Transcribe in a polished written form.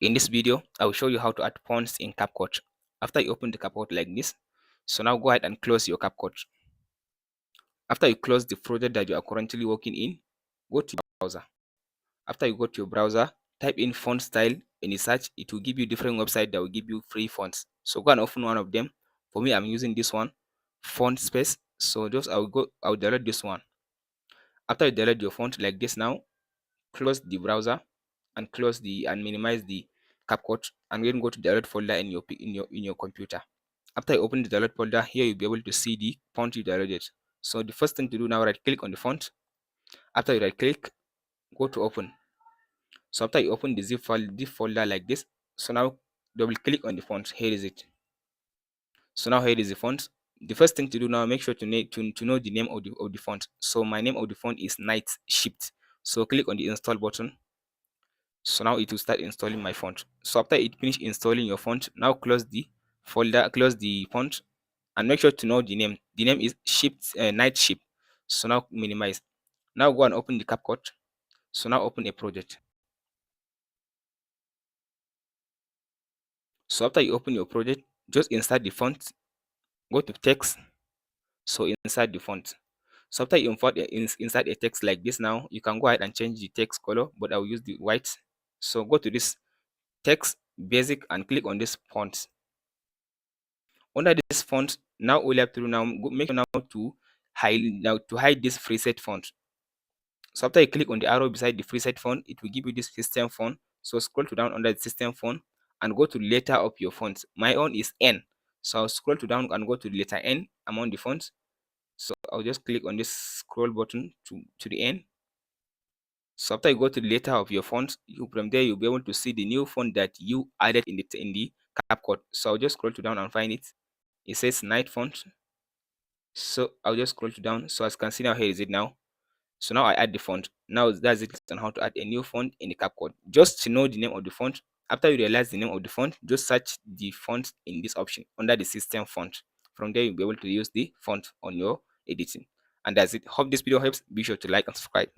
In this video, I will show you how to add fonts in CapCut. After you open the CapCut like this, so now go ahead and close your CapCut. After you close the project that you are currently working in, go to your browser. After you go to your browser, type in font style in the search. It will give you different websites that will give you free fonts. So go and open one of them. For me, I'm using this one, Font Space. So just I'll download this one. After you download your font like this now, close the browser and minimize the CapCut, and then go to the download folder in your computer. After you open the download folder, here you'll be able to see the font you downloaded. So the first thing to do now, right click on the font. After you right click, go to open. So after you open the zip file, the folder like this, so now double click on the font. Here is it. So now here is the font. The first thing to do now, make sure to know the name of the font. So my name of the font is Night Shift. So click on the install button. So now it will start installing my font. So after it finish installing your font, now close the folder, close the font, and make sure to know the name. The name is Night Shift. So now minimize. Now go and open the CapCut. So now open a project. So after you open your project, just insert the font. Go to text. So insert the font. So after you insert a text like this, now you can go ahead and change the text color, but I will use the white. So go to this text basic and click on this font. Under this font, now all you have to do now, make sure now to hide this preset font. So after you click on the arrow beside the preset font, it will give you this system font. So scroll to down under the system font and go to the letter of your font. My own is N. So I'll scroll to down and go to the letter N among the fonts. So I'll just click on this scroll button to the end. So after you go to the letter of your font, from there you'll be able to see the new font that you added in the CapCut. So I'll just scroll to down and find it. It says Night font. So I'll just scroll to down. So as you can see now, here is it now. So now I add the font. Now that's it on how to add a new font in the CapCut. Just to know the name of the font. After you realize the name of the font, just search the font in this option under the system font. From there, you'll be able to use the font on your editing. And that's it. Hope this video helps. Be sure to like and subscribe.